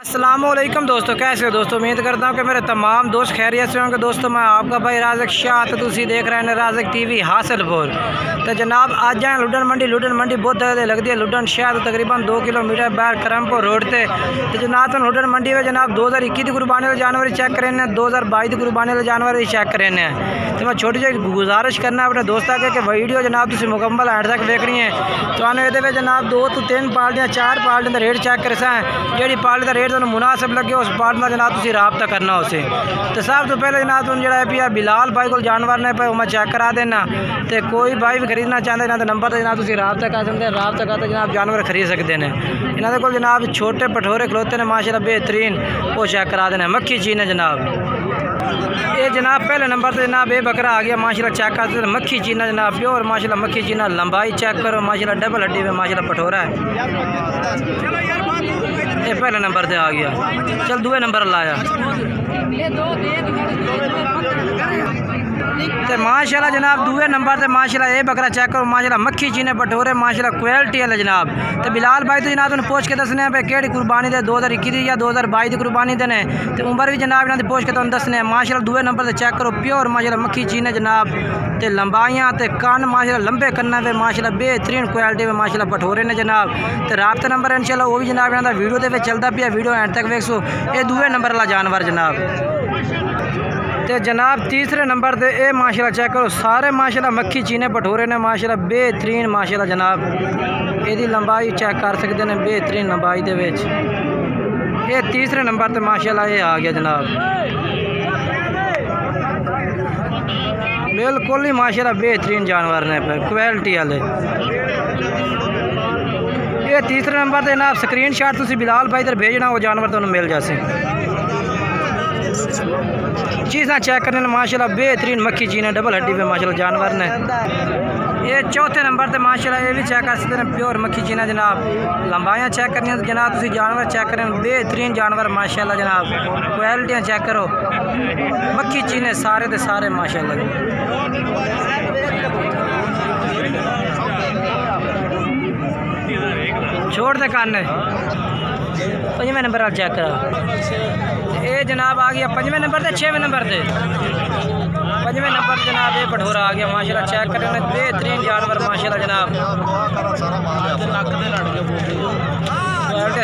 अस्सलामुअलैकुम दोस्तों, कैसे हो दोस्तों। उम्मीद करता हूँ कि मेरे तमाम दोस्त खैरियत से होंगे। दोस्तों मैं आपका भाई राज़िक शाह, तो तुम देख रहे हैं राज़िक टीवी हासिलपुर। तो जनाब आज जाए लुडन मंडी बहुत ज़्यादा लगती है। लुडन शहर तो तकरीबन 2 किलोमीटर बाहर करमपुर रोड से। तो जनाब तो लुडन मंडी में जनाब 2021 की कुर्बानी वाले जानवर चेक करें, 2022 की कुर्बानी वाले जानवर भी चेक करें। तो मैं छोटी सी गुजारिश करना अपने दोस्तों के कि वीडियो जनाब तुम मुकम्मल एंड तक देख रही हैं। तो आने ये जनाब 2 तो 3 पार्टियाँ 4 पार्टियों का रेट चेक कर सकें। जी पार्टी का रेट तो मुनासिब लगे उस पार्ट में जनाब तुम रबता करना उसे। तो सब तो पहले जनाब तुम जो है बिलाल भाई को जानवर ने पे मैं चेक करा देना। तो कोई भाई भी खरीदना चाहते ना तो नंबर तो जनाब तुम रबता कर सकते हैं। रबता करते जनाब जानवर खरीद सकते हैं। इन्होंने को जनाब छोटे पठोरे खलोते हैं माशाल्लाह बेहतरीन, वो चेक करा देना। मक्खी चीन है जनाब ये जनाब पहले नंबर पर जनाब ये बकरा आ गया माशाल्लाह चेक करते हैं। मक्खी चीना जनाब प्योर माशाल्लाह मक्खी चीना, लंबाई चेक करो माशाल्लाह डबल हड्डी में माशाल्लाह पठोरा है। ये पहले नंबर पे आ गया, चल दूसरे नंबर लाया। तो माशाल्लाह जनाब दूसरे नंबर पे माशाल्लाह ये बकरा चेक करो माशाल्लाह मक्खी चीने पठोरे माशाल्लाह क्वालिटी है जनाब। तो बिलाल भाई तो जनाब उन्हें पूछ के दसने पे केड़ी कुर्बानी दे 2021 या 2022 की कुर्बानी देने। तो उम्र भी जनाब इन्होंने पूछ के तुम दसने माशाल्लाह दूसरे नंबर से चेक करो प्योर माशाल्लाह मक्खी चीने जनाब। तो लंबाइयाँ तो कन माशाल्लाह लंबे कन्ना पे माशाल्लाह बेहतरीन क्वालिटी में माशाल्लाह पठोरे ने जनाब। तो राब्ता नंबर इंशाल्लाह वो भी जनाब इन्होंने वीडियो के चलता पिया, वीडियो एंड तक वेखो। ये दूसरे नंबर वाला जानवर जनाब। तो जनाब तीसरे नंबर पे ये माशाल्लाह चेक करो सारे माशाल्लाह मक्खी चीने पठोरे ने माशाल्लाह बेहतरीन माशाल्लाह जनाब। यदी लंबाई चेक कर सकते हैं बेहतरीन लंबाई दे विच। ये तीसरे नंबर पे माशाल्लाह ये आ गया जनाब, बिल्कुल ही माशाल्लाह बेहतरीन जानवर ने पे क्वालिटी वाले। ये तीसरे नंबर पे जनाब स्क्रीन शॉट तुम बिलाल भाई इधर भेजना, वो जानवर तुम्हें मिल जासे। चीज़ा चेक करने माशाल्लाह बेहतरीन मक्खी चीन है डबल हड्डी पे माशाल्लाह जानवर ने। ये चौथे नंबर पे माशाल्लाह ये भी चेक कर सकते हैं प्योर मक्खी चीन है जनाब। लंबाइयाँ चेक करनी तो जनाब तुम जानवर चेक करें बेहतरीन जानवर माशाल्लाह जनाब। क्वालिटियाँ चेक करो मक्खी चीन है सारे के सारे माशाल्लाह। छोड़ दे कान 5वें नंबर वाला चेक करा। ये जनाब आ गया 5वें नंबर से 6वें नंबर से 5वें नंबर जनाब ये पठोरा आ गया माशाल्लाह चेक करने बेहतरीन जानवर माशाल्लाह जनाब।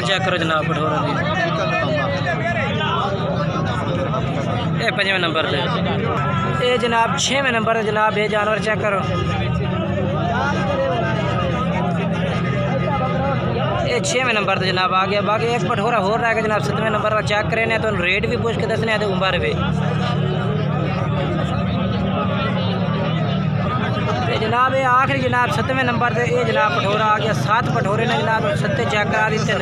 चेक करो जनाब पठोरा की। ये 5वें नंबर से ये जनाब 6वें नंबर से जनाब ये जानवर चेक करो। ये 6वें नंबर से जनाब आ गया। बाकी एक पठोरा हो रहा है जनाब 7वें नंबर का चेक करें तो रेट भी पूछ के दसने हैं तो उम्र भी। जनाब ये आखिरी जनाब 7वें नंबर से ये जनाब पठोरा आ गया। 7 पठोरे ने जनाब 7 चेक करा देते हैं।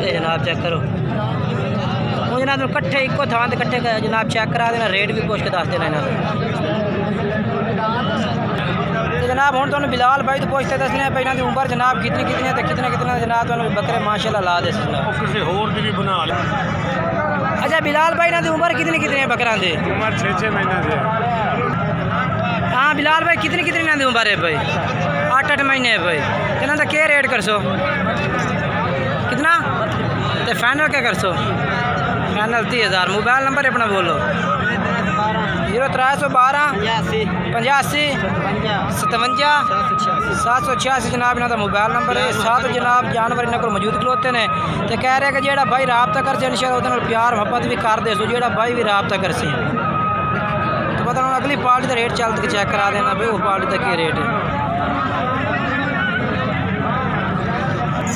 ये जनाब चेक करो वो जनाब कट्ठे इको थान कट्ठे जनाब चेक करा देना, रेट भी पूछ के दस देना इन्होंने। तो जनाब हम तुम बिलाल भाई तो पूछते दसने पे इन्होंने उम्र जनाब कितनी कितनी तो कितने जनाब तुम बकरे माशाल्लाह ला दे किसी होर दी भी बना ले। अच्छा बिलाल भाई इन्होंने उम्र कितनी कितनी बकरा दी? उम्र 6-6 महीने से। हाँ बिलाल भाई कितनी कितनी इन्होंने उम्र है भाई? 8-8 महीने है भाई। इन्होंने क्या रेट कर सो कितना तो फाइनल क्या कर सो? फाइनल 30,000। मोबाइल नंबर अपना बोलो 0312 85 57 786 जनाब इन्हों का मोबाइल नंबर है। 7 जनाब जानवर इन्होंने को मौजूद खलोते हैं। तो कह रहे कि जो भाई रबता कर इंशाल्लाह वो प्यार मुहब्बत भी कर दे जो भाई भी रबता कर सी। तो पता हम अगली पार्टी का रेट चल के चेक करा देना भाई वो पार्टी का क्या रेट है।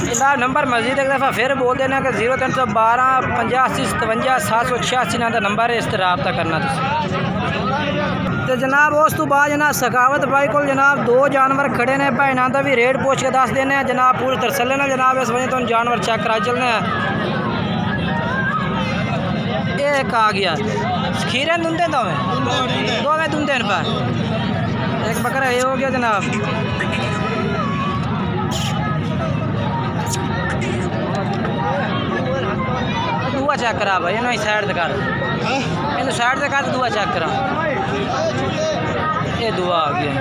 जनाब नंबर मजीद एक दफ़ा फिर बोल देना कि 0312 85 57 786 इन्हों का नंबर है, इस तरह रबता करना। तो जनाब उस तो बाद जनाब सखावत भाई को जनाब 2 जानवर खड़े ने भाई इन्हों का भी रेट पूछ के दस देने जनाब पूरी तरसले ना जनाब। इस वजह तो जानवर चेक करा चलने। ये एक आ गया खीरे दुंदे दो में दुंदे पर एक बकरा ये हो गया जनाब। दुआ चेक करा भाई इन्होंने साइड कर इन साइड से कर दुआ चेक करा। ये दुआ आ गया।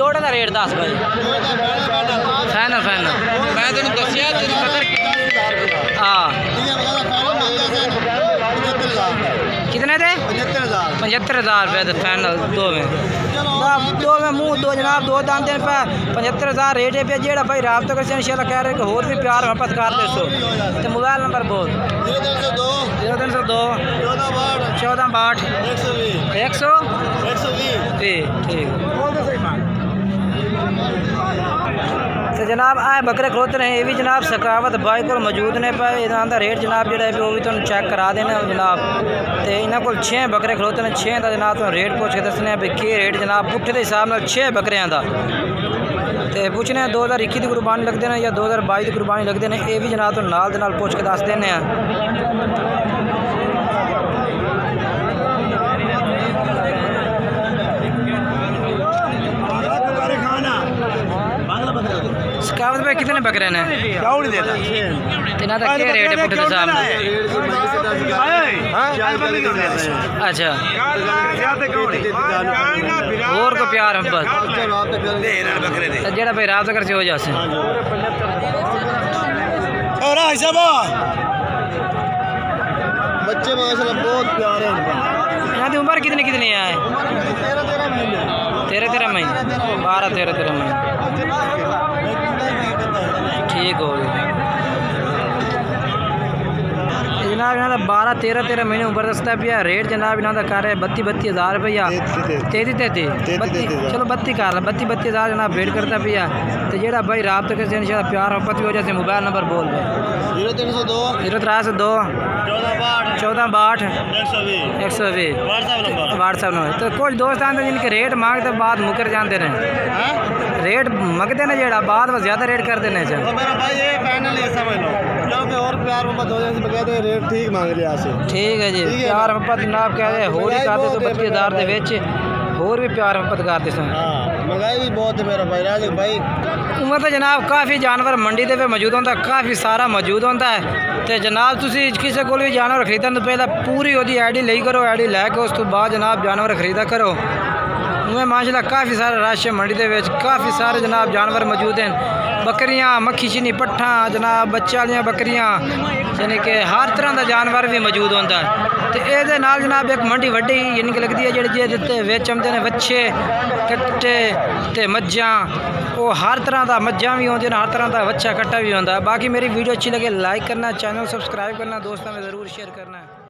जोड़े का रेट दस भाई फाइनल फाइनल मैं तेन दसिया हाँ कितने थे 75,000 रुपये तो फाइनल दो में मुँह दो जनाब दो दाम देने पे 75,000 रेट है पे जेड़ा भाई राब्ता कर इंशाल्लाह कह रहे कि होर भी प्यार मोहब्बत कर दे सो तो मोबाइल नंबर बोल 0302 1462 120 ठीक तो जनाब आए बकरे खलोते हैं ये भी जनाब सकावत भाई को मौजूद ने पर इन्हों का रेट जनाब जो है वो भी तुम चेक करा देना जनाब तो इन्होंने को 6 बकरे खलोते हैं 6 का जनाब तुम रेट पूछ के दसने भाई कि रेट जनाब पुट्ठे के हिसाब से 6 बकरियां का तो पूछने 2021 की कुर्बानी लगते हैं या 2022 की कुर्बानी लगते हैं ये भी जनाब तुम नाल दे नाल पूछ के दस देने सकावत भाई कितने बकरे ने इन्हों का क्या रेट है पुट्ठे के हिसाब से अच्छा और को प्यार मोहब्बत जेड़ा भाई राब्ता कर हो जासे बच्चे माशाल्लाह बहुत प्यारे हैं यहाँ की उम्र कितनी कितनी है 13 महीने 12-13 महीने ठीक हो गया जनाब इन्हों 12-13 महीने उम्र दसता पिया रेट जनाब इन्हों का कर रहे 32,000 रुपया 33 चलो 32 कर 32,000 जनाब वेट करता पिया तो जेड़ा भाई राब्ता के इंशाल्लाह प्यार मोहब्बत की वजह से मोबाइल नंबर बोल 0302 1462 120 व्हाट्सएप नंबर तो कुछ दोस्त आते जिनके रेट मांगते बाद मुकर जाते हैं रेट मंगते हैं जेड़ा बाद में ज़्यादा रेट कर देने से और प्यार मोहब्बत हो जाए कहते रेट ठीक मांग रहे ठीक है जी प्यार मोहब्बत जनाब कहते होर ही करते तो 32,000 के विच होर भी प्यार मोहब्बत करते सन महंगाई भी बहुत है मेरा भाई राज भाई उमर तो जनाब काफ़ी जानवर मंडी पे मौजूद होता काफ़ी सारा मौजूद होता है तो जनाब तुसी किसी को भी जानवर खरीदने तो पहले पूरी वो आईडी ली करो आईडी लैके उस तो बाद जनाब जानवर खरीदा करो उमें माशाल्लाह काफ़ी सारा रश है मंडी के काफ़ी सारे जनाब जानवर मौजूद हैं बकरियां मक्खी चीनी पट्ठा जनाब बच्चे वाली बकरियां यानी कि हर तरह का जानवर भी मौजूद होता है तो ये जनाब एक मंडी वड्डी यानी कि लगती है जिहदे विच आउंदे ने बच्चे कट्टे ते मज्जां वो हर तरह का मज्जां भी होंदियां हर तरह का बच्चा कट्टा भी होंदा बाकी मेरी वीडियो अच्छी लगे लाइक करना चैनल सब्सक्राइब करना दोस्तों में ज़रूर शेयर करना।